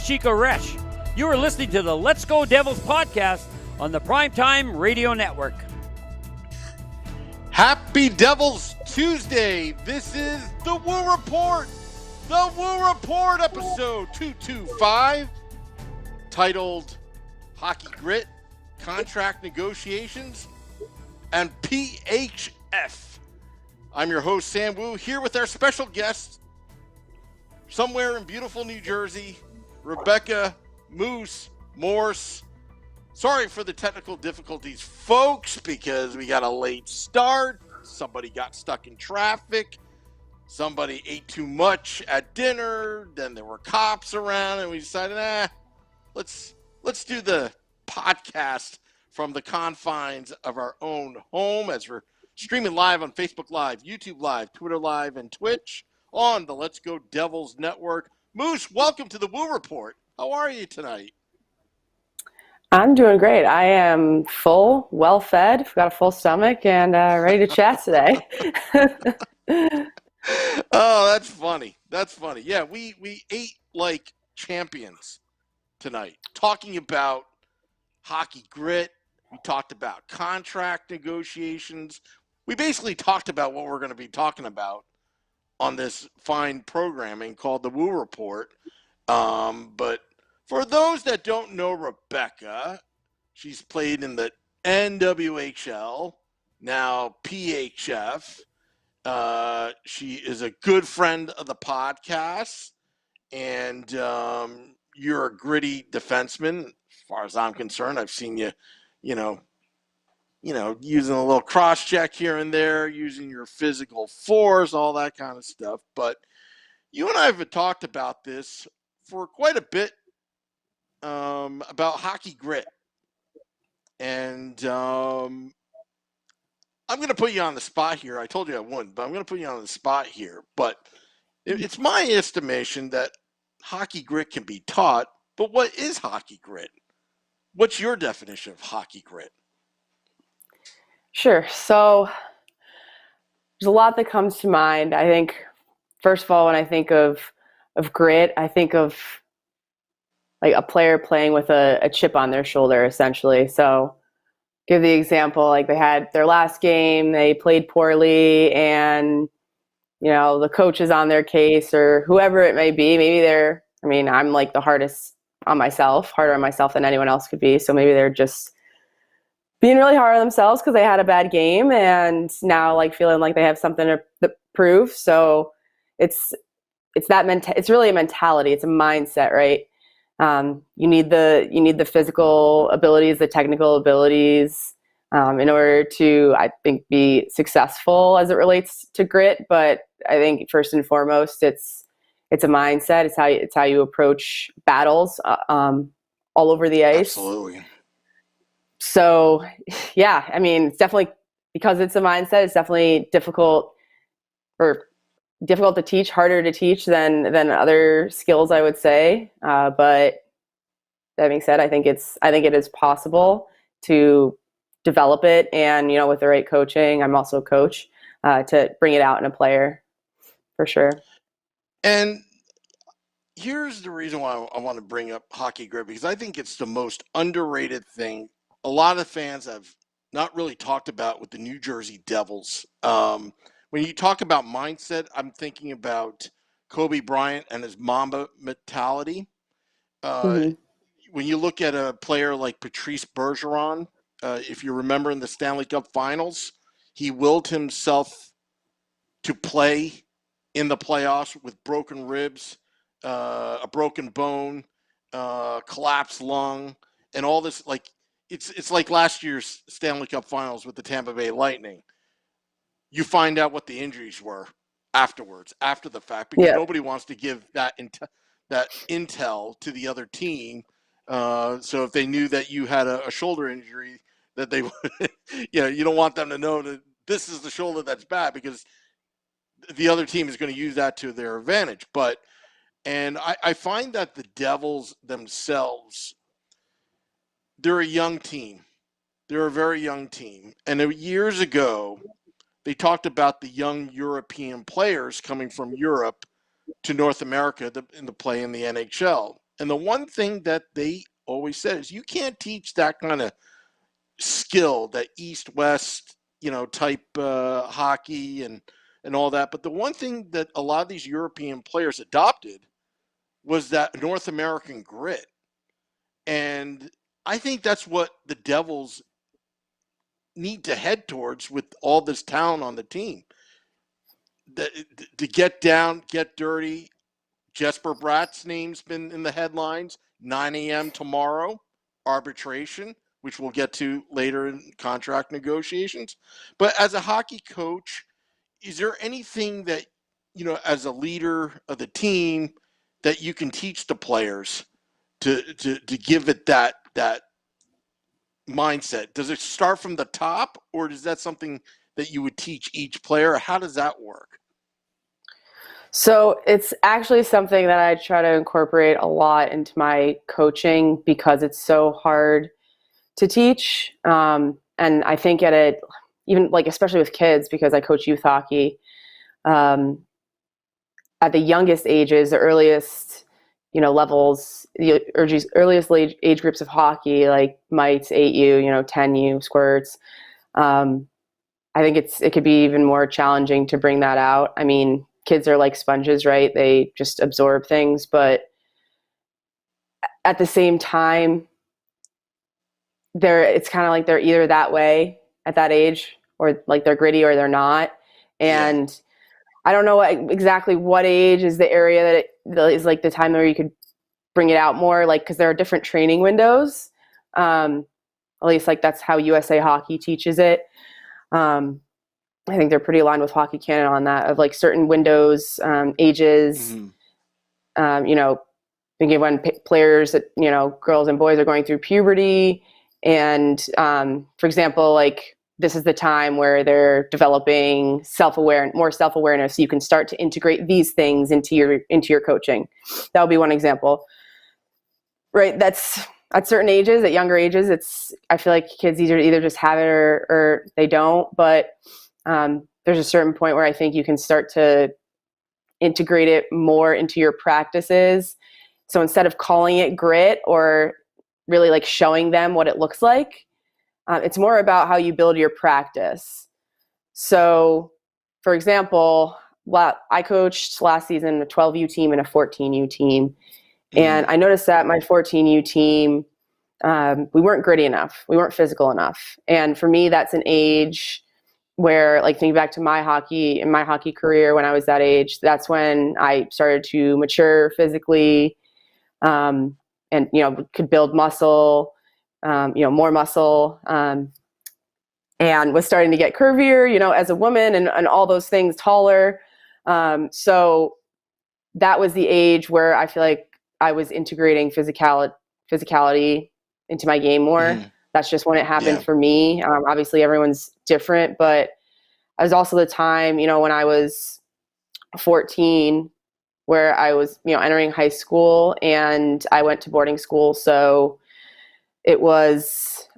Chico Resch. You are listening to the Let's Go Devils podcast on the Primetime Radio Network. Happy Devils Tuesday. This is the Woo Report. The Woo Report, episode 225, titled Hockey Grit, Contract Negotiations, and PHF. I'm your host, Sam Wu, here with our special guest, somewhere in beautiful New Jersey, Rebecca Moose Morse. Sorry for the technical difficulties, folks, because we got a late start. Somebody got stuck in traffic. Somebody ate too much at dinner. Then there were cops around, and we decided, let's do the podcast from the confines of our own home as we're streaming live on Facebook Live, YouTube Live, Twitter Live, and Twitch on the Let's Go Devils Network. Moose, welcome to the Woo Report. How are you tonight? I'm doing great. I am full, well-fed, got a full stomach, and ready to chat today. Oh, that's funny. That's funny. Yeah, we ate like champions tonight, talking about hockey grit. We talked about contract negotiations. We basically talked about what we're going to be talking about on this fine programming called the Woo Report. But for those that don't know Rebecca, she's played in the NWHL, now PHF. She is a good friend of the podcast, and you're a gritty defenseman. As far as I'm concerned, I've seen you, using a little cross check here and there, using your physical force, all that kind of stuff. But you and I have talked about this for quite a bit, about hockey grit. And I'm going to put you on the spot here. I told you I wouldn't, but I'm going to put you on the spot here. But it's my estimation that hockey grit can be taught. But what is hockey grit? What's your definition of hockey grit? Sure. So there's a lot that comes to mind. I think, first of all, when I think of grit, I think of like a player playing with a chip on their shoulder, essentially. So give the example, like they had their last game, they played poorly, and, the coach is on their case or whoever it may be. Maybe I'm like the harder on myself than anyone else could be. So maybe they're just being really hard on themselves because they had a bad game and now like feeling like they have something to prove. So it's really a mentality. It's a mindset, right? You need the physical abilities, the technical abilities, in order to, I think, be successful as it relates to grit. But I think first and foremost, it's a mindset. It's how you approach battles, all over the ice. Absolutely. So, yeah, it's definitely, because it's a mindset, it's definitely difficult to teach, harder to teach than other skills, I would say. But that being said, I think it is possible to develop it, and with the right coaching, I'm also a coach, to bring it out in a player, for sure. And here's the reason why I want to bring up hockey grit, because I think it's the most underrated thing. A lot of fans have not really talked about with the New Jersey Devils. When you talk about mindset, I'm thinking about Kobe Bryant and his Mamba mentality. When you look at a player like Patrice Bergeron, if you remember in the Stanley Cup Finals, he willed himself to play in the playoffs with broken ribs, a broken bone, collapsed lung, and all this. Like it's like last year's Stanley Cup Finals with the Tampa Bay Lightning. You find out what the injuries were afterwards, after the fact, because nobody wants to give that intel to the other team. So if they knew that you had a shoulder injury, that they would, you don't want them to know that this is the shoulder that's bad, because the other team is going to use that to their advantage. And I find that the Devils themselves, they're a young team. They're a very young team. And years ago, they talked about the young European players coming from Europe to North America to play in the NHL. And the one thing that they always said is you can't teach that kind of skill, that east-west, type hockey and all that. But the one thing that a lot of these European players adopted was that North American grit. And I think that's what the Devils need to head towards with all this talent on the team. To get down, get dirty. Jesper Bratt's name's been in the headlines. 9 a.m. tomorrow, arbitration, which we'll get to later in contract negotiations. But as a hockey coach, is there anything that, as a leader of the team, that you can teach the players to give it that mindset? Does it start from the top, or is that something that you would teach each player? How does that work? So it's actually something that I try to incorporate a lot into my coaching because it's so hard to teach. And I think even like, especially with kids, because I coach youth hockey, at the youngest ages, the earliest, levels, the earliest age groups of hockey, like mites, 8U, 10U, squirts. I think it could be even more challenging to bring that out. I mean, kids are like sponges, right? They just absorb things, but at the same time, it's kind of like they're either that way at that age, or like they're gritty or they're not. And yeah. I don't know exactly what age is the area that is like the time where you could bring it out more, like, because there are different training windows. At least like that's how USA Hockey teaches it. I think they're pretty aligned with Hockey Canada on that, of like certain windows, ages, thinking when players that, girls and boys are going through puberty. And for example, like this is the time where they're developing more self-awareness. So you can start to integrate these things into your coaching. That would be one example, right? That's at certain ages, at younger ages, I feel like kids either just have it or they don't, but there's a certain point where I think you can start to integrate it more into your practices. So instead of calling it grit or really like showing them what it looks like, it's more about how you build your practice. So, for example, I coached last season a 12U team and a 14U team. And I noticed that my 14U team, we weren't gritty enough. We weren't physical enough. And for me, that's an age where, like, thinking back to my hockey career when I was that age, that's when I started to mature physically, and, could build muscle, more muscle, and was starting to get curvier, as a woman and all those things, taller. So that was the age where I feel like I was integrating physicality into my game more. That's just when it happened for me. Obviously everyone's different, but I was also the time, when I was 14, where I was, entering high school, and I went to boarding school. So it was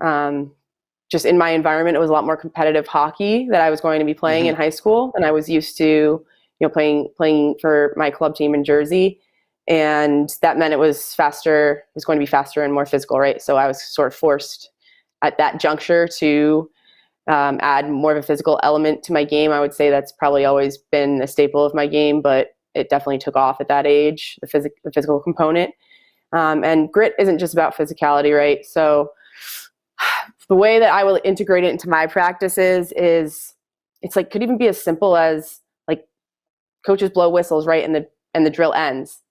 just in my environment, it was a lot more competitive hockey that I was going to be playing in high school. And I was used to, playing for my club team in Jersey. And that meant it was going to be faster and more physical, right? So I was sort of forced at that juncture to add more of a physical element to my game. I would say that's probably always been a staple of my game, but it definitely took off at that age, the physical component. And grit isn't just about physicality, right? So the way that I will integrate it into my practices is, it's like, could even be as simple as like coaches blow whistles, right? And the drill ends.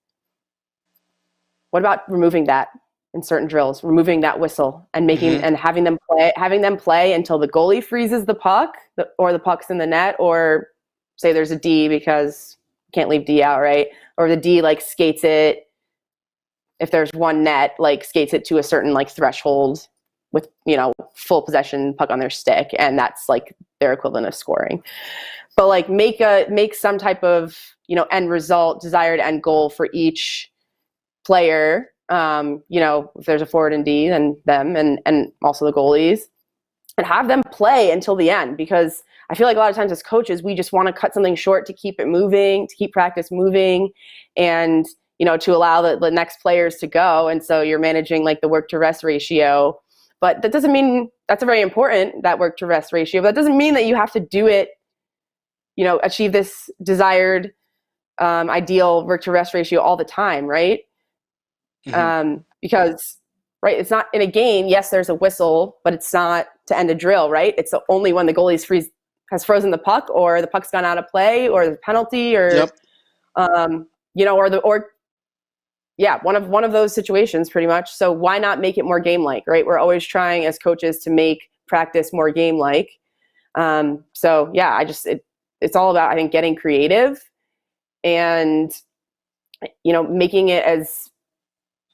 What about removing that in certain drills, removing that whistle and and having them play until the goalie freezes the puck, or the puck's in the net, or say there's a D because you can't leave D out, right? Or the D like skates it, if there's one net, like skates it to a certain like threshold with, full possession, puck on their stick, and that's like their equivalent of scoring. But like make some type of, end result, desired end goal for each player. If there's a forward and D, then them and also the goalies, and have them play until the end, because I feel like a lot of times as coaches, we just want to cut something short to keep it moving, to keep practice moving. And, to allow the next players to go. And so you're managing like the work to rest ratio. But that doesn't mean that's very important, that work to rest ratio. But that doesn't mean that you have to do it, achieve this desired ideal work to rest ratio all the time, right? Because, right, it's not in a game. Yes, there's a whistle, but it's not to end a drill, right? It's only when the goalie has frozen the puck, or the puck's gone out of play, or the penalty, or one of those situations, pretty much. So why not make it more game-like, right? We're always trying as coaches to make practice more game-like. It's all about, I think, getting creative and, making it as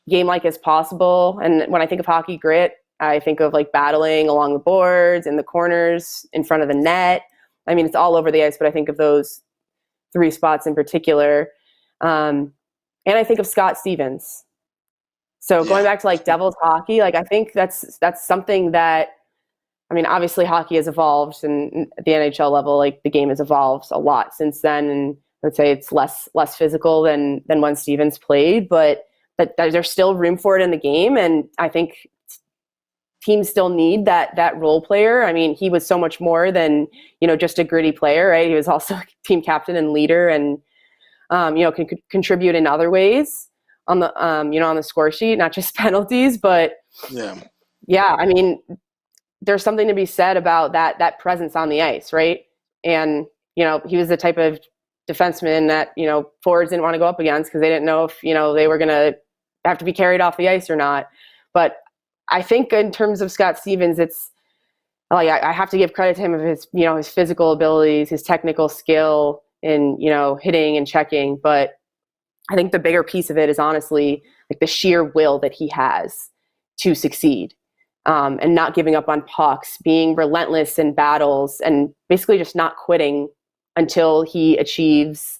game-like as possible. And when I think of hockey grit, I think of like battling along the boards, in the corners, in front of the net. I mean, it's all over the ice, but I think of those 3 spots in particular. And I think of Scott Stevens. So going back to like Devils hockey, like I think that's something that, I mean, obviously hockey has evolved, and at the NHL level, like the game has evolved a lot since then. And I would say it's less physical than when Stevens played, but there's still room for it in the game. And I think teams still need that role player. I mean, he was so much more than, just a gritty player, right? He was also team captain and leader, and can contribute in other ways on the, on the score sheet, not just penalties, but I mean, there's something to be said about that presence on the ice. Right. And, he was the type of defenseman that, forwards didn't want to go up against because they didn't know if, they were going to have to be carried off the ice or not. But I think in terms of Scott Stevens, it's like, I have to give credit to him of his, his physical abilities, his technical skill, in, hitting and checking. But I think the bigger piece of it is honestly like the sheer will that he has to succeed, and not giving up on pucks, being relentless in battles, and basically just not quitting until he achieves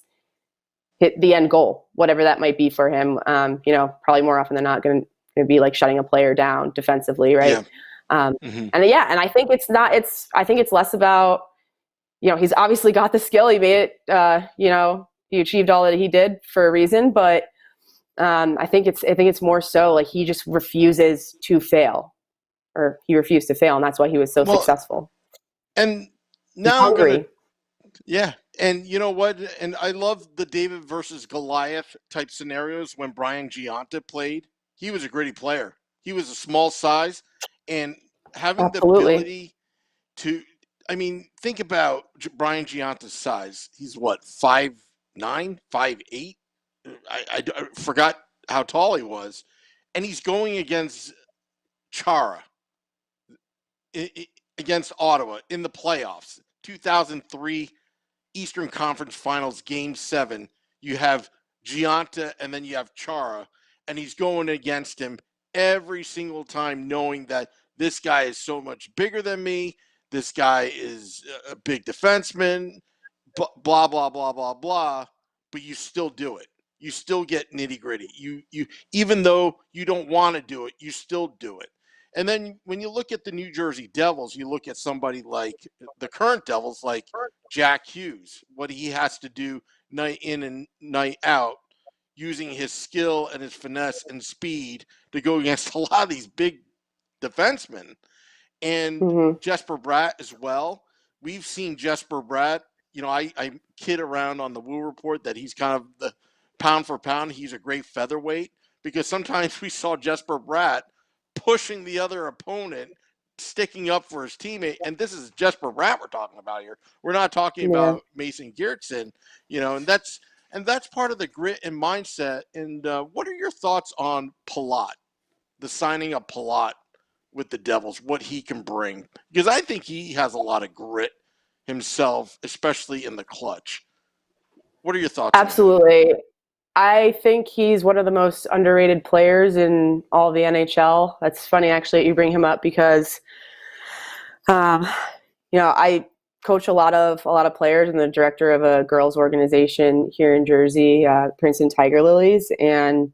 the end goal, whatever that might be for him. Probably more often than not going to be like shutting a player down defensively. Right. And I think I think it's less about, he's obviously got the skill. He made it, he achieved all that he did for a reason, but I think it's more so like he just refuses to fail, or he refused to fail. And that's why he was so successful. And now I'm hungry. And you know what? And I love the David versus Goliath type scenarios. When Brian Giunta played, he was a gritty player. He was a small size, and having the ability to, I mean, think about Brian Giunta's size. He's what, 5'9", 5'8"? I forgot how tall he was. And he's going against Chara, against Ottawa in the playoffs. 2003 Eastern Conference Finals, Game 7. You have Giunta and then you have Chara. And he's going against him every single time, knowing that this guy is so much bigger than me. This guy is a big defenseman, blah, blah, blah, blah, blah. But you still do it. You still get nitty gritty. You even though you don't want to do it, you still do it. And then when you look at the New Jersey Devils, you look at somebody like the current Devils, like Jack Hughes, what he has to do night in and night out, using his skill and his finesse and speed to go against a lot of these big defensemen. And Jesper Bratt as well. We've seen Jesper Bratt. I kid around on the Woo Report that he's kind of the pound for pound. He's a great featherweight, because sometimes we saw Jesper Bratt pushing the other opponent, sticking up for his teammate. And this is Jesper Bratt we're talking about here. We're not talking about Mason Geertsen, and that's part of the grit and mindset. And what are your thoughts on Palat, the signing of Palat with the Devils, what he can bring? Because I think he has a lot of grit himself, especially in the clutch. What are your thoughts? Absolutely. I think he's one of the most underrated players in all of the NHL. That's funny, actually, that you bring him up, because, I coach a lot of players. I'm the director of a girls organization here in Jersey, Princeton Tiger Lilies, and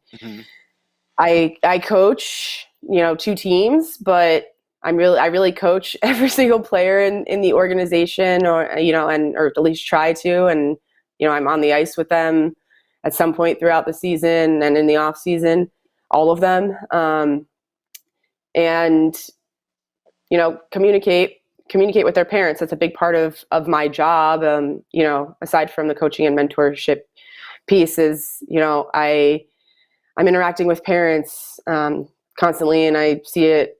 I coach, 2 teams, but I really coach every single player in the organization, or or at least try to, and I'm on the ice with them at some point throughout the season and in the off season, all of them. And, communicate with their parents. That's a big part of my job. Aside from the coaching and mentorship pieces, I'm interacting with parents constantly, and I see it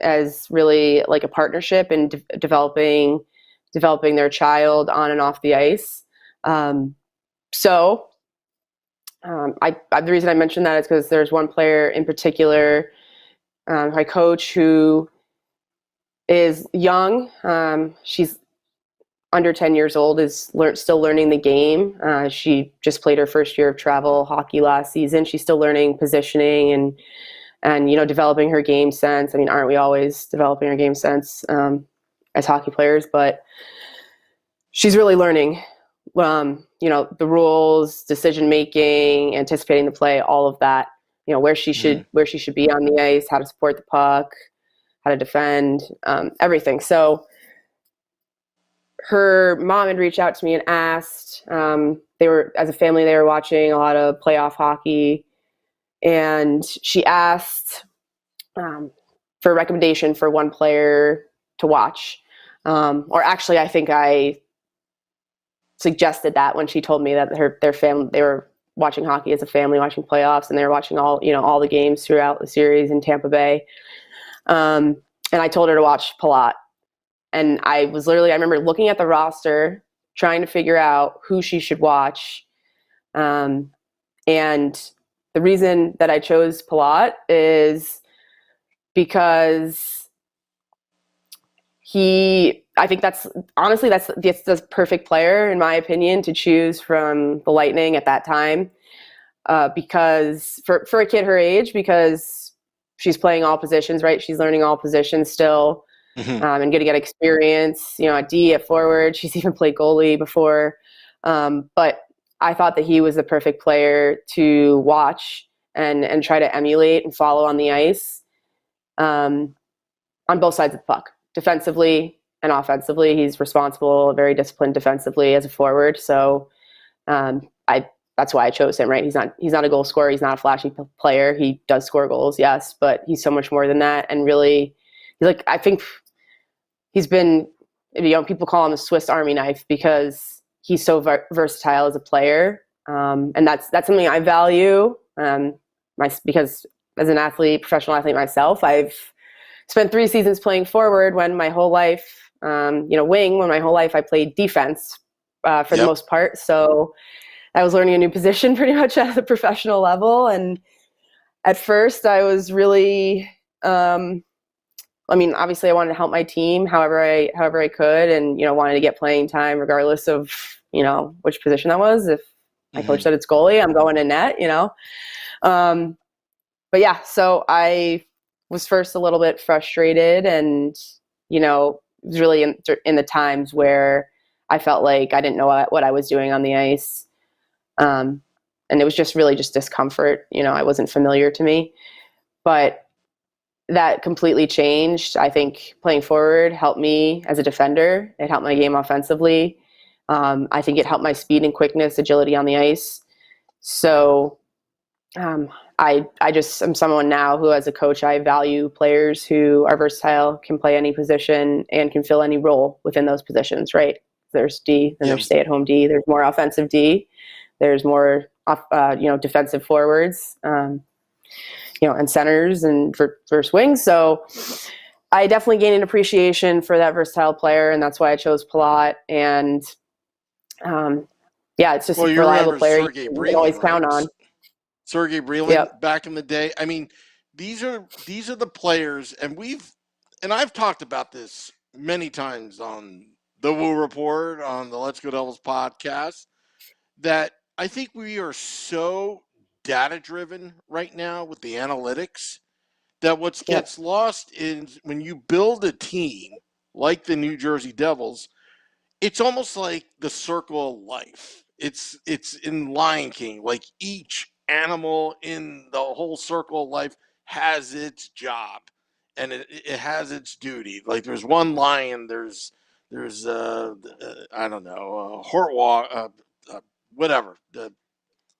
as really like a partnership and developing their child on and off the ice. The reason I mentioned that is because there's one player in particular, my coach, who is young. She's under 10 years old, is still learning the game. She just played her first year of travel hockey last season. She's still learning positioning and developing her game sense. I mean, aren't we always developing our game sense as hockey players? But she's really learning, the rules, decision making, anticipating the play, all of that. Where she should be on the ice, how to support the puck, how to defend, everything. So her mom had reached out to me and asked. As a family, they were watching a lot of playoff hockey, and she asked for a recommendation for one player to watch. Or actually, I think I suggested that when she told me that their family, they were watching hockey as a family, watching playoffs, and they were watching all the games throughout the series in Tampa Bay. And I told her to watch Palat. And I remember looking at the roster, trying to figure out who she should watch. And the reason that I chose Palat is because I think that's the perfect player, in my opinion, to choose from the Lightning at that time. Because for a kid her age, because she's playing all positions, right? She's learning all positions still. And going to get experience, at D, at forward. She's even played goalie before. But I thought that he was the perfect player to watch and try to emulate and follow on the ice on both sides of the puck, defensively and offensively. He's responsible, very disciplined defensively as a forward. So that's why I chose him, right? He's not a goal scorer. He's not a flashy player. He does score goals, yes, but he's so much more than that. And really, I think he's been, people call him a Swiss Army knife because he's so versatile as a player. And that's something I value. Because as an athlete, professional athlete myself, I've spent 3 seasons playing forward when my whole life, wing, when my whole life I played defense for the most part. So I was learning a new position pretty much at the professional level. And at first I was really, obviously I wanted to help my team however I could, and, wanted to get playing time regardless of, which position that was. If my coach said it's goalie, I'm going to net, But yeah, so I was first a little bit frustrated, and, it was really in the times where I felt like I didn't know what I was doing on the ice. And it was just really just discomfort. I wasn't familiar to me, but that completely changed. I think playing forward helped me as a defender. It helped my game offensively. I think it helped my speed and quickness, agility on the ice. So I just am someone now who, as a coach, I value players who are versatile, can play any position, and can fill any role within those positions, right? There's D, then there's stay-at-home D. There's more offensive D. There's more, defensive forwards, and centers and first wings. So I definitely gained an appreciation for that versatile player, and that's why I chose Palat. And it's just a reliable player you can always count on. Sergei Brylin, back in the day. I mean, these are the players, and I've talked about this many times on the Woo Report, on the Let's Go Devils podcast, that I think we are so data driven right now with the analytics that what gets lost is when you build a team like the New Jersey Devils, it's almost like the circle of life. It's in Lion King, like each animal in the whole circle of life has its job and it has its duty. Like there's one lion, there's I don't know, Hortwalk, whatever,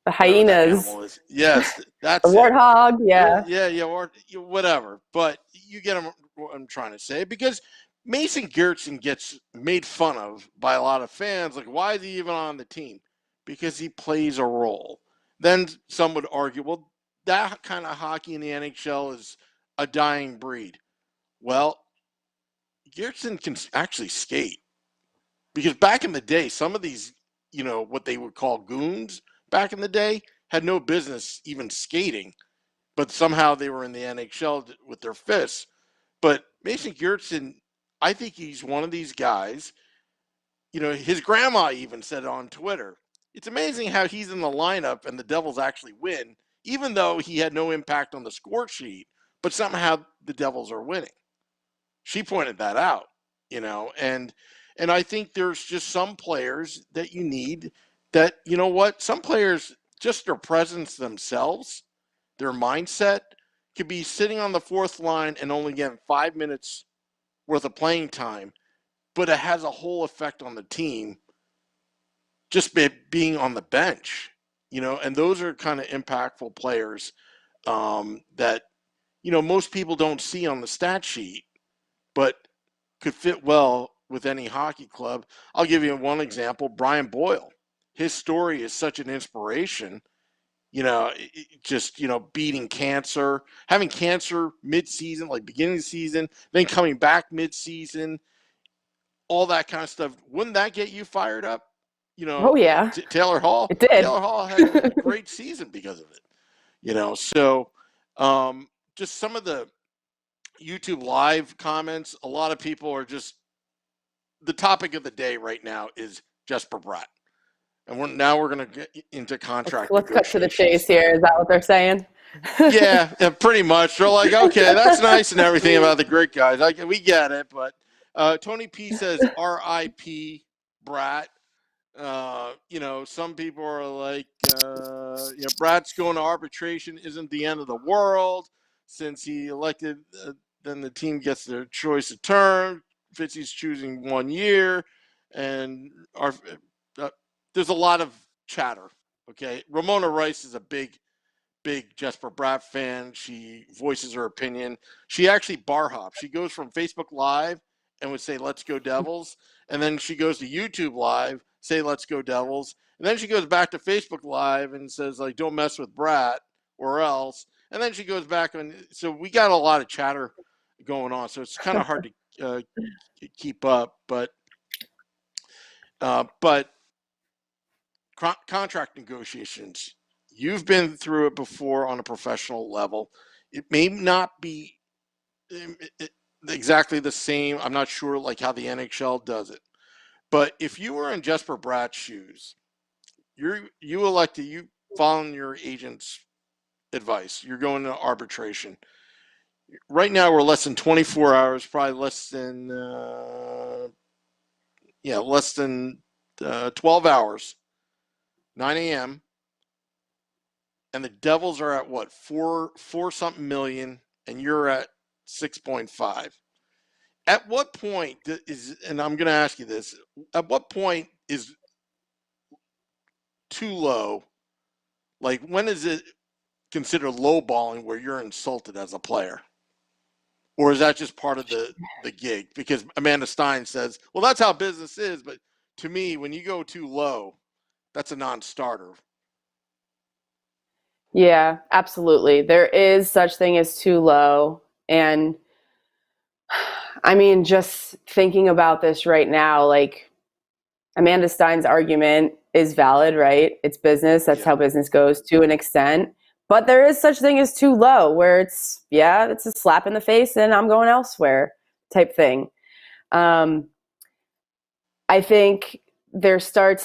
The whatever that hyenas. animal is. Yes, The that's it. warthog. Yeah. Yeah, or whatever. But you get what I'm trying to say, because Mason Gertson gets made fun of by a lot of fans. Like, why is he even on the team? Because he plays a role. Then some would argue, well, that kind of hockey in the NHL is a dying breed. Well, Gertson can actually skate, because back in the day, some of these, what they would call goons back in the day had no business even skating, but somehow they were in the NHL with their fists. But Mason Gertson, I think he's one of these guys. His grandma even said on Twitter, it's amazing how he's in the lineup and the Devils actually win, even though he had no impact on the score sheet, but somehow the Devils are winning. She pointed that out, and I think there's just some players that you need that, some players, just their presence themselves, their mindset, could be sitting on the fourth line and only getting 5 minutes worth of playing time, but it has a whole effect on the team just by being on the bench, and those are kind of impactful players that, most people don't see on the stat sheet, but could fit well with any hockey club. I'll give you one example, Brian Boyle. His story is such an inspiration, just, beating cancer, having cancer mid-season, like beginning of the season, then coming back mid-season, all that kind of stuff. Wouldn't that get you fired up? Oh yeah. Taylor Hall. It did. Taylor Hall had a great season because of it. So just some of the YouTube live comments, a lot of people are just, the topic of the day right now is Jesper Bratt. And we're going to get into contract Let's cut to the negotiations. chase here. Is that what they're saying? Yeah, pretty much. They're like, okay, that's nice and everything about the great guys. We get it. But Tony P says, R.I.P. Bratt. Some people are like, Bratt's going to arbitration isn't the end of the world. Since he elected, then the team gets their choice of term. Fitzy's choosing 1 year. And there's a lot of chatter. Okay. Ramona Rice is a big Jesper Bratt fan. She voices her opinion. She actually bar hops. She goes from Facebook Live and would say, let's go Devils. And then she goes to YouTube Live, say, let's go Devils. And then she goes back to Facebook Live and says, like, don't mess with Bratt or else. And then she goes back on. So we got a lot of chatter going on. So it's kind of hard to keep up. But contract negotiations, you've been through it before on a professional level. It may not be exactly the same. I'm not sure like how the NHL does it. But if you were in Jesper Bratt's shoes, you following your agent's advice, you're going to arbitration. Right now we're less than 24 hours, probably less than 12 hours, 9 a.m. And the Devils are at what, four something million, and you're at 6.5. At what point and I'm going to ask you this, at what point is too low? Like, when is it considered lowballing where you're insulted as a player? Or is that just part of the gig? Because Amanda Stein says, well, that's how business is. But to me, when you go too low, that's a non-starter. Yeah, absolutely. There is such thing as too low. And I mean, just thinking about this right now, like, Amanda Stein's argument is valid, right? It's business. That's how business goes to an extent. But there is such thing as too low, where it's a slap in the face and I'm going elsewhere type thing. I think you start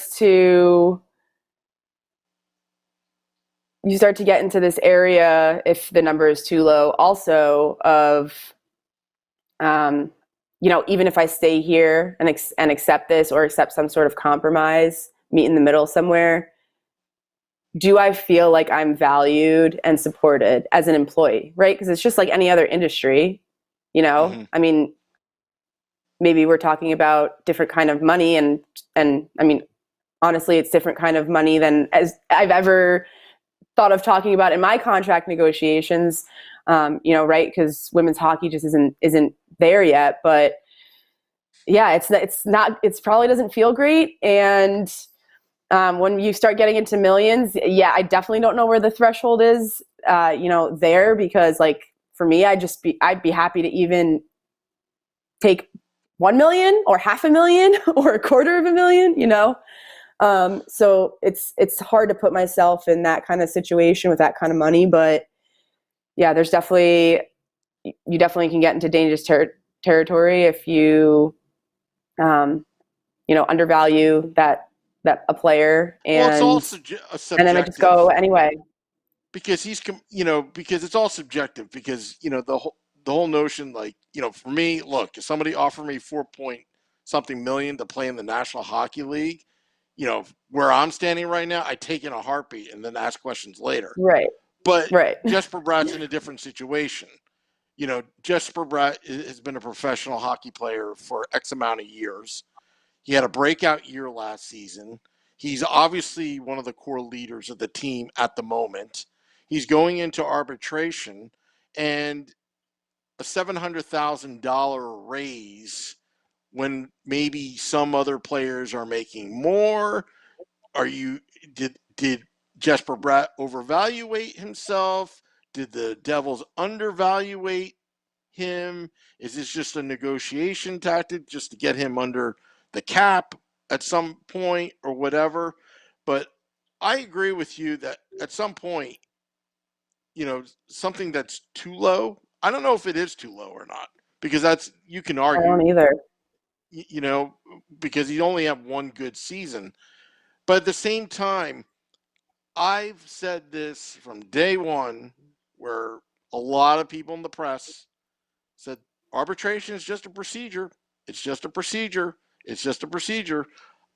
to get into this area, if the number is too low, also of, even if I stay here and accept this or accept some sort of compromise, meet in the middle somewhere, do I feel like I'm valued and supported as an employee, right? Because it's just like any other industry, Mm-hmm. I mean, maybe we're talking about different kind of money and I mean, honestly, it's different kind of money than as I've ever thought of talking about in my contract negotiations. Right? Because women's hockey just isn't there yet. But yeah, it's probably doesn't feel great. And when you start getting into millions, yeah, I definitely don't know where the threshold is, there, because like for me, I'd be happy to even take 1 million or half a million or a quarter of a million, So it's hard to put myself in that kind of situation with that kind of money, but yeah, you definitely can get into dangerous territory if you, undervalue that a player, Well, it's all and then I just subjective go anyway. because because it's all subjective because the whole notion, like, for me, look, if somebody offered me 4 point something million to play in the National Hockey League, where I'm standing right now, I take in a heartbeat and then ask questions later. Right. But Right. Jesper Bratt's in a different situation. Jesper Bratt has been a professional hockey player for X amount of years. He had a breakout year last season. He's obviously one of the core leaders of the team at the moment. He's going into arbitration, and a $700,000 raise when maybe some other players are making more. Did Jesper Bratt overvaluate himself? Did the Devils undervaluate him? Is this just a negotiation tactic just to get him under the cap at some point or whatever? But I agree with you that at some point, something that's too low, I don't know if it is too low or not, because you can I argue, don't either. because you only have one good season. But at the same time, I've said this from day one, where a lot of people in the press said arbitration is just a procedure. It's just a procedure. It's just a procedure.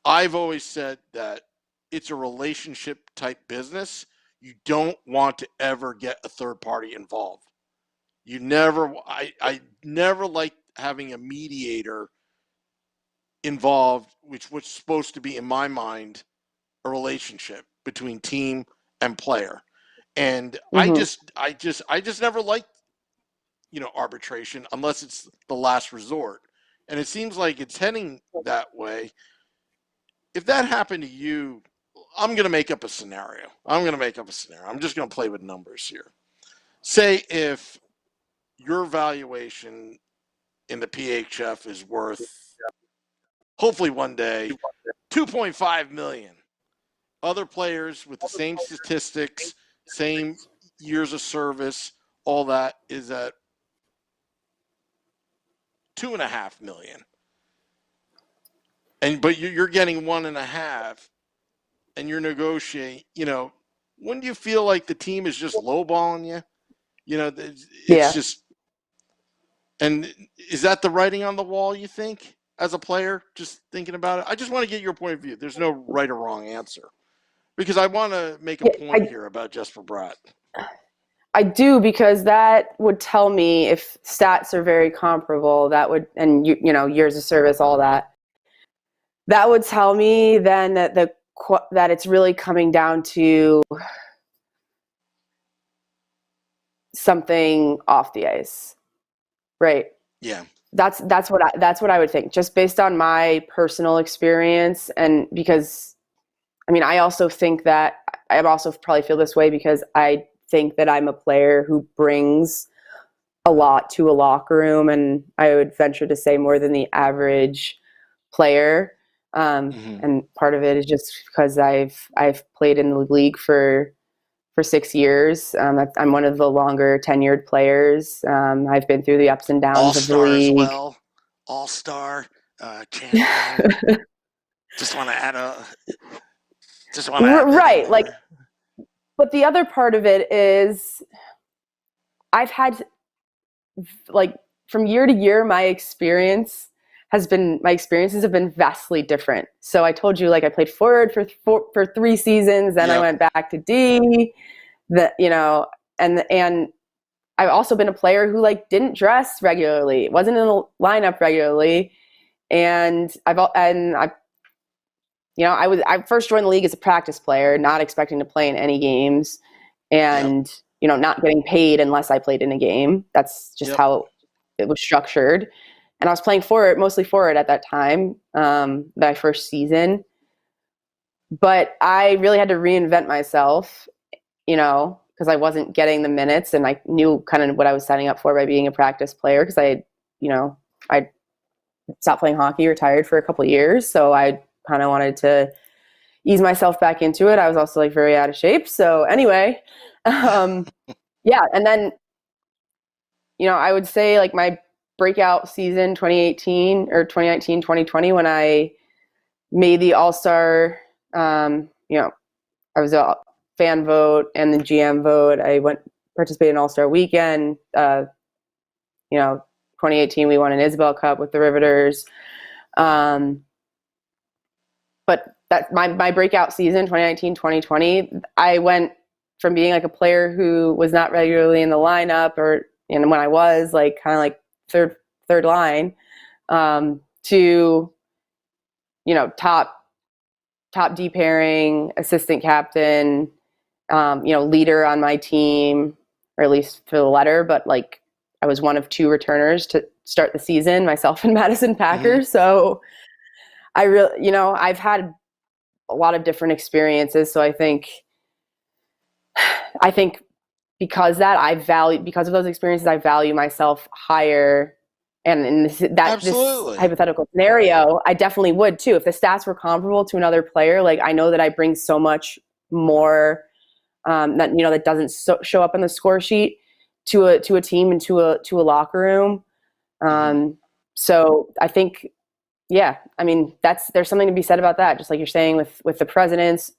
I've always said that it's a relationship type business. You don't want to ever get a third party involved. I never liked having a mediator involved, which was supposed to be, in my mind, a relationship between team and player. And Mm-hmm. I just never liked, arbitration unless it's the last resort. And it seems like it's heading that way. If that happened to you, I'm going to make up a scenario. I'm just going to play with numbers here. Say if your valuation in the PHF is worth, hopefully one day, 2.5 million. Other players with the same statistics, same years of service, all that is at 2.5 million. But you're getting 1.5, and you're negotiating. Wouldn't you feel like the team is just lowballing you? It's Yeah. just. And is that the writing on the wall, you think, as a player, just thinking about it? I just want to get your point of view. There's no right or wrong answer, because I want to make a point here about Jesper Bratt. I do, because that would tell me if stats are very comparable. That would, and years of service, all that. That would tell me then that that it's really coming down to something off the ice, right? Yeah. That's what I would think, just based on my personal experience, and because, I also think that I also probably feel this way because I think that I'm a player who brings a lot to a locker room, and I would venture to say more than the average player. And part of it is just because I've played in the league for 6 years. I'm one of the longer tenured players. I've been through the ups and downs All-star of the league. as well. All-star, champion. Just want to add right, like, but the other part of it is I've had, like, from year to year, my experiences have been vastly different. So I told you, like, I played forward for 3 seasons, then I went back to D. And I've also been a player who, like, didn't dress regularly, wasn't in the lineup regularly, and I've I first joined the league as a practice player, not expecting to play in any games, and not getting paid unless I played in a game. That's just how it was structured. And I was playing mostly forward at that time, my first season. But I really had to reinvent myself, because I wasn't getting the minutes, and I knew kind of what I was signing up for by being a practice player, because I stopped playing hockey, retired for a couple of years. So I kind of wanted to ease myself back into it. I was also like very out of shape. So anyway, yeah. And then, I would say like my breakout season, 2018 or 2019, 2020, when I made the All-Star, I was a fan vote and the GM vote. I participated in All-Star weekend. 2018, we won an Isabel Cup with the Riveters. But that my breakout season, 2019, 2020, I went from being like a player who was not regularly in the lineup, and when I was like kind of like third line, to top D pairing, assistant captain, leader on my team, or at least for the letter. But like I was one of two returners to start the season, myself and Madison Packer. Mm-hmm. So I really, I've had a lot of different experiences. So I think because of those experiences, I value myself higher. And in this hypothetical scenario, I definitely would too. If the stats were comparable to another player, like I know that I bring so much more that doesn't show up on the score sheet to a team and to a locker room. So I think, there's something to be said about that. Just like you're saying with the presence.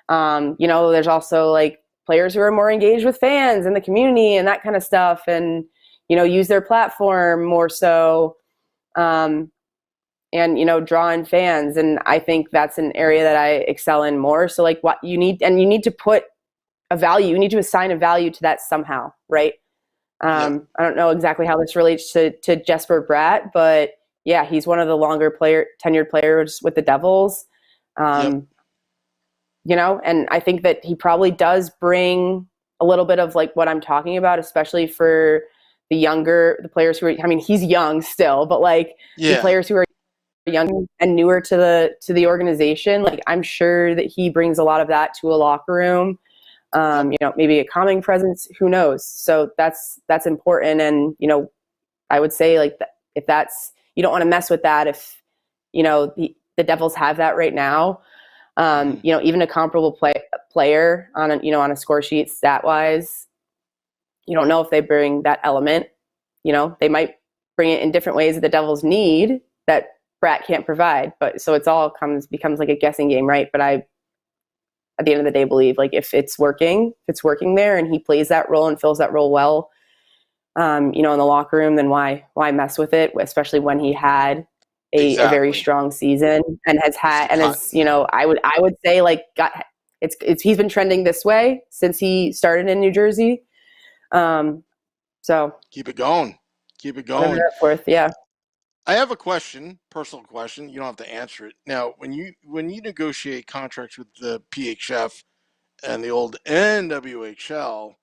There's also like players who are more engaged with fans and the community and that kind of stuff, and use their platform more so, and draw in fans. And I think that's an area that I excel in more. So like what you need to put a value, you need to assign a value to that somehow, right? I don't know exactly how this relates to Jesper Bratt, but yeah, he's one of the longer tenured players with the Devils. And I think that he probably does bring a little bit of like what I'm talking about, especially for the players who are, he's young still, but like the players who are young and newer to the organization, like I'm sure that he brings a lot of that to a locker room. Maybe a calming presence, who knows? So that's important. And, I would say like if that's, you don't want to mess with that. If, the Devils have that right now, even a comparable player on a score sheet stat wise, you don't know if they bring that element. They might bring it in different ways that the Devils need that Bratt can't provide. But so it's all becomes like a guessing game, right? But I, at the end of the day, believe like if it's working there and he plays that role and fills that role well, in the locker room, then why mess with it? Especially when he had a very strong season and has I would say like he's been trending this way since he started in New Jersey. So keep it going. Forth, yeah. I have a personal question. You don't have to answer it. Now, when you negotiate contracts with the PHF and the old NWHL,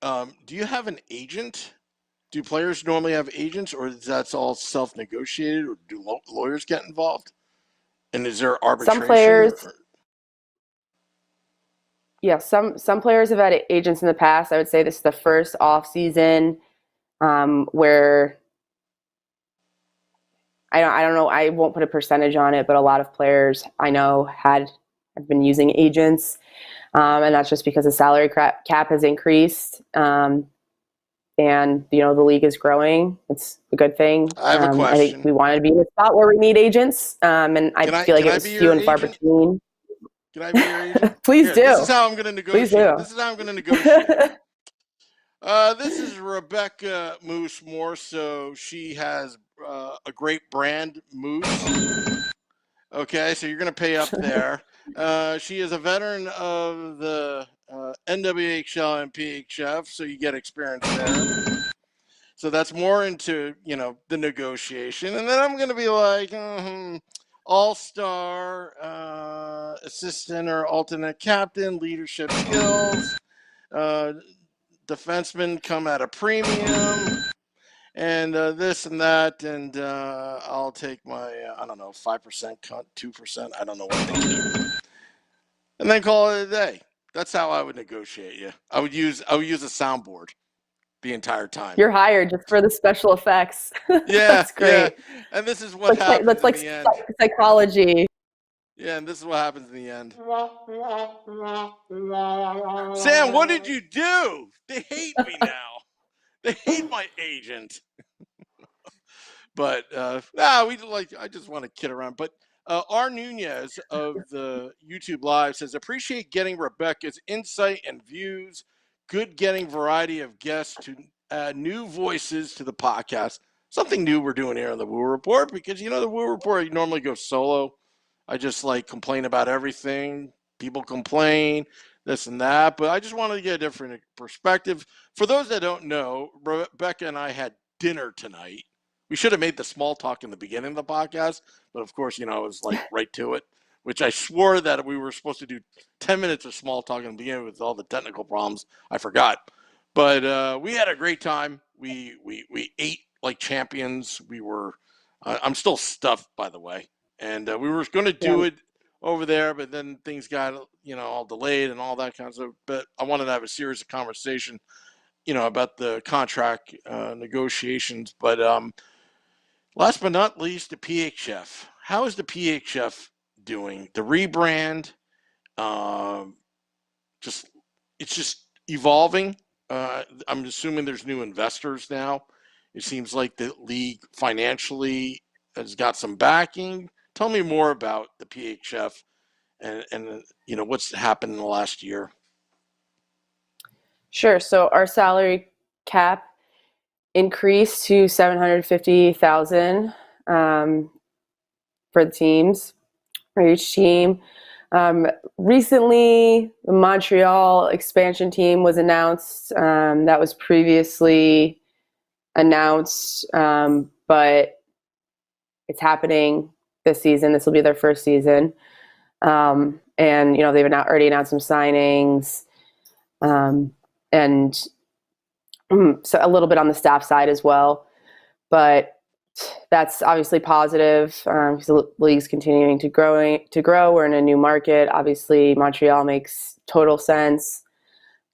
do you have an agent? Do players normally have agents, or that's all self-negotiated, or do lawyers get involved? And is there arbitration? Some players, some players have had agents in the past. I would say this is the first off season where I don't know. I won't put a percentage on it, but a lot of players I know have been using agents, and that's just because the salary cap has increased, and the league is growing. It's a good thing. I have a question. I think we wanted to be in a spot where we need agents, and I feel like it was few and far between. Can I be your agent? Please do. This is how I'm going to negotiate. Please do. This is how I'm going to negotiate. This is Rebecca Moose Morse. So she has a great brand, Moose. Okay, so you're going to pay up there. She is a veteran of the NWHL and PHF, so you get experience there. So that's more into, the negotiation. And then I'm going to be like, all-star, assistant or alternate captain, leadership skills, defensemen come at a premium, and this and that, and I'll take my, I don't know, 5% cut, 2%, I don't know what they do, and then call it a day. That's how I would negotiate you. I would use a soundboard the entire time. You're hired just for the special effects. Yeah, That's great. Yeah. And this is what happens that's like in the end. Psychology. Yeah, and this is what happens in the end. Sam, what did you do? They hate me now. They hate my agent. But I just want to kid around. But R. Nunez of the YouTube Live says, appreciate getting Rebecca's insight and views. Good getting variety of guests to add new voices to the podcast. Something new we're doing here on the Woo Report, because the Woo Report, you normally go solo. I just complain about everything. People complain, this and that. But I just wanted to get a different perspective. For those that don't know, Rebecca and I had dinner tonight. We should have made the small talk in the beginning of the podcast, but of course, it was right to it, which I swore that we were supposed to do 10 minutes of small talk in the beginning with all the technical problems. I forgot. But we had a great time. We ate like champions. I'm still stuffed, by the way. And we were going to do it over there, but then things got, all delayed and all that kind of stuff. But I wanted to have a serious conversation, about the contract negotiations. But last but not least, the PHF. How is the PHF doing? The rebrand, it's just evolving. I'm assuming there's new investors now. It seems like the league financially has got some backing. Tell me more about the PHF and what's happened in the last year. Sure. So our salary cap increased to $750,000 for the teams, for each team. Recently, the Montreal expansion team was announced. That was previously announced, but it's happening this season. This will be their first season. And, they've already announced some signings, and so a little bit on the staff side as well. But that's obviously positive because the league's continuing to grow. We're in a new market. Obviously, Montreal makes total sense.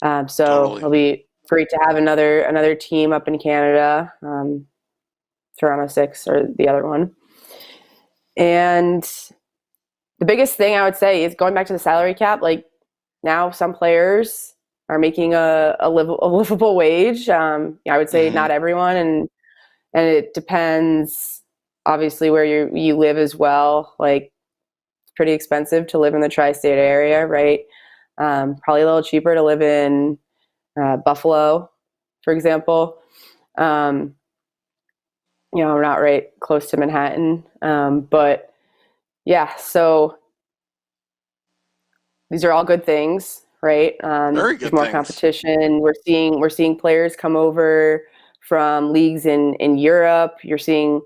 So Totally. It'll be great to have another team up in Canada. Toronto 6 or the other one. And the biggest thing I would say is going back to the salary cap. Like, now some players are making a livable wage. I would say not everyone, and it depends obviously where you live as well. Like, it's pretty expensive to live in the tri-state area, right? Probably a little cheaper to live in Buffalo, for example. We're not right close to Manhattan. But yeah, so these are all good things, right? Very good there's more things. competition. We're seeing players come over from leagues in Europe. You're seeing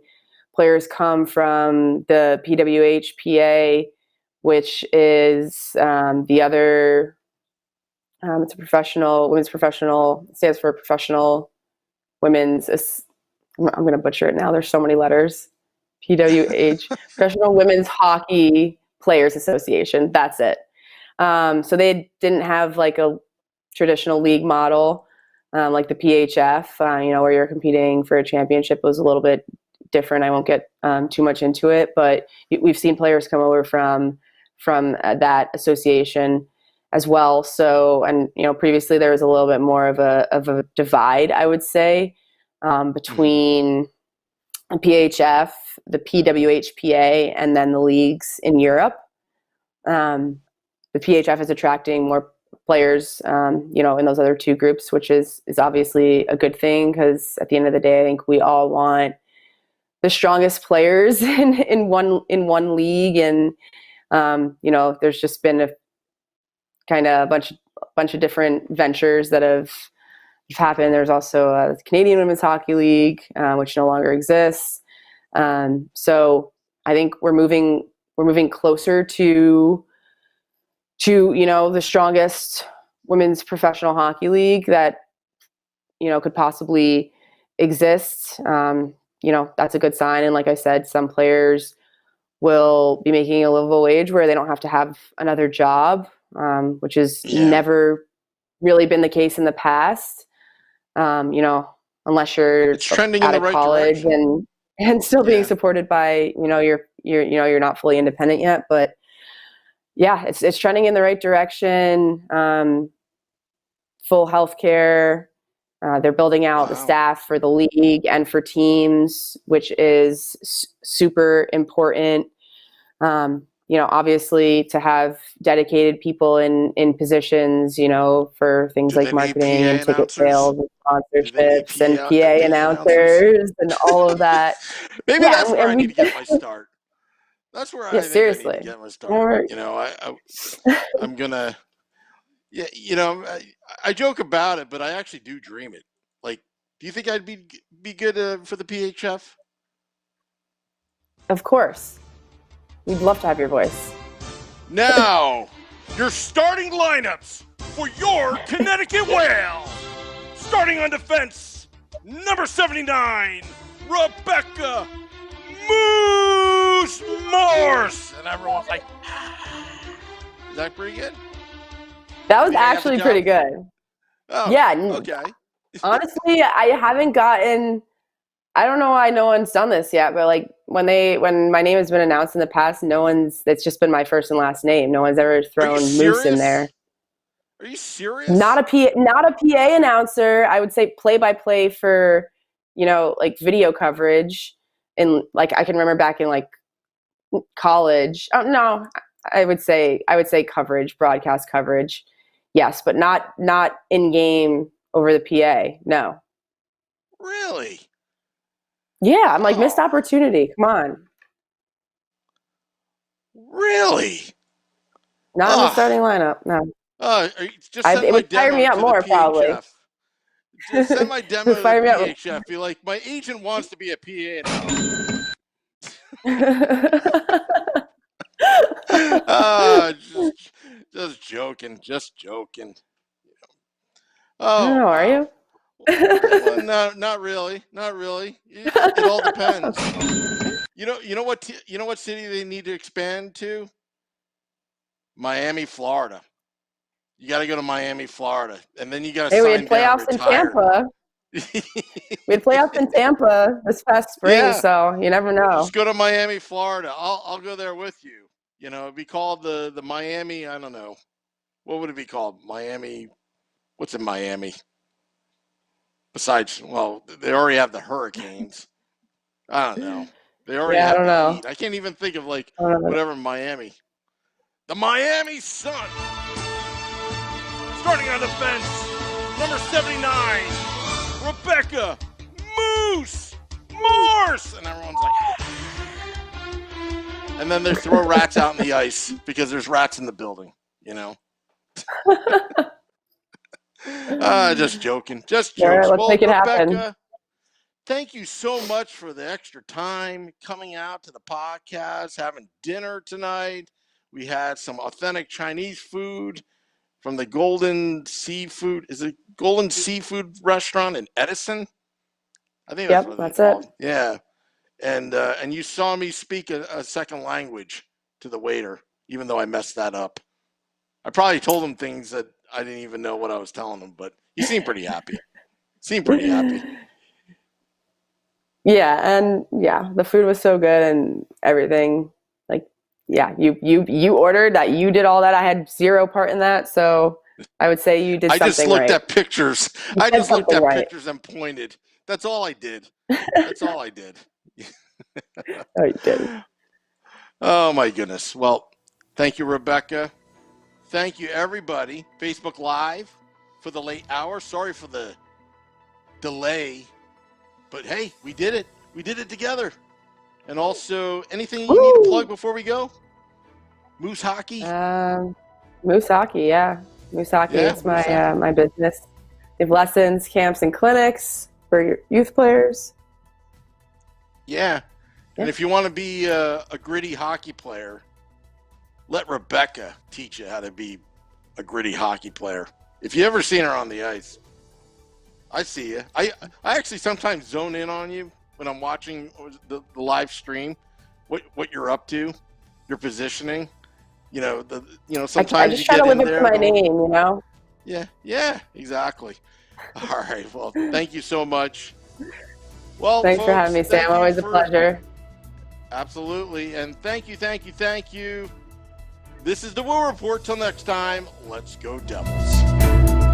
players come from the PWHPA, which is the other. It's a women's professional. It stands for Professional Women's. I'm going to butcher it now. There's so many letters. PWH, Professional Women's Hockey Players Association. That's it. So they didn't have like a traditional league model like the PHF, where you're competing for a championship. It was a little bit different. I won't get too much into it, but we've seen players come over from that association as well. So, and previously there was a little bit more of a divide, I would say, between the PHF, the PWHPA, and then the leagues in Europe. The PHF is attracting more players, in those other two groups, which is obviously a good thing, because at the end of the day, I think we all want the strongest players in one league. And there's just been a bunch of different ventures that have happened. There's also the Canadian Women's Hockey League, which no longer exists. So I think we're moving we're moving closer to the strongest women's professional hockey league that could possibly exist. That's a good sign. And like I said, some players will be making a livable wage where they don't have to have another job, which has never really been the case in the past. Unless you're it's trending out in the of right college direction. and still being supported by you're not fully independent yet, but it's trending in the right direction. Full health care. They're building out the staff for the league and for teams, which is super important. Obviously to have dedicated people in positions, for things like marketing and ticket sales and sponsorships and PA announcers and all of that. Maybe that's where I need to get my start. That's where I think seriously. I need to get my start. I'm gonna. I joke about it, but I actually do dream it. Like, do you think I'd be good for the PHF? Of course. We'd love to have your voice. Now, your starting lineups for your Connecticut Whale. Starting on defense, number 79, Rebecca Moose Morse. And everyone's like, is that pretty good? That was actually pretty good. Oh, yeah. Okay. Honestly, I haven't gotten. I don't know why no one's done this yet, but like when my name has been announced in the past, it's just been my first and last name. No one's ever thrown Moose in there. Are you serious? Not a PA announcer. I would say play-by-play for, like video coverage. And like I can remember back in like college. Oh no, I would say coverage, broadcast coverage. Yes, but not in game over the PA. No. Really? Yeah, I'm like missed opportunity. Come on. Really? Not in the starting lineup. No. Just send my demo fire me up to more, the PHF. probably. Just send my demo to the Fire me up. PHF. Be like, my agent wants to be a PA now. Just joking. Just joking. Oh, are you? Well, no, not really. Not really. It all depends. You know what city they need to expand to? Miami, Florida. You got to go to Miami, Florida, and then you got to. Hey, we had playoffs in Tampa. We had playoffs in Tampa this past spring, so you never know. Just go to Miami, Florida. I'll go there with you. It'd be called the Miami. I don't know. What would it be called? Miami. What's in Miami? Besides, they already have the Hurricanes. I don't know. They already have the Heat. I can't even think of whatever Miami. The Miami Sun. Starting on defense, number 79, Rebecca Moose Morse. And everyone's like, and then they throw rats out in the ice because there's rats in the building, Just joking. Just jokes. Let's make it happen. Thank you so much for the extra time coming out to the podcast, having dinner tonight. We had some authentic Chinese food from the Golden Seafood. Is it Golden Seafood Restaurant in Edison? I think that's what it's called. Yeah. And you saw me speak a second language to the waiter, even though I messed that up. I probably told him things that I didn't even know what I was telling him, but he seemed pretty happy. Yeah, and the food was so good and everything. Like, you ordered that. You did all that. I had zero part in that, so I would say you did something right. I just looked at pictures. Pictures and pointed. That's all I did. Oh, you did. Oh my goodness. Well, thank you, Rebecca. Thank you, everybody. Facebook Live for the late hour. Sorry for the delay. But hey, we did it. We did it together. And also, anything you need to plug before we go? Moose Hockey? Moose Hockey, yeah. Moose Hockey is my business. They have lessons, camps, and clinics for your youth players. Yeah. And if you want to be a gritty hockey player, let Rebecca teach you how to be a gritty hockey player. If you ever seen her on the ice, I see you. I actually sometimes zone in on you when I'm watching the live stream. What you're up to, your positioning. Sometimes I just you try get to live in up there. to my name. Yeah, exactly. All right. Well, thank you so much. Well, Thanks folks, for having me, Sam. Always a pleasure. Absolutely. And thank you. This is the Will Report. Till next time, let's go Devils.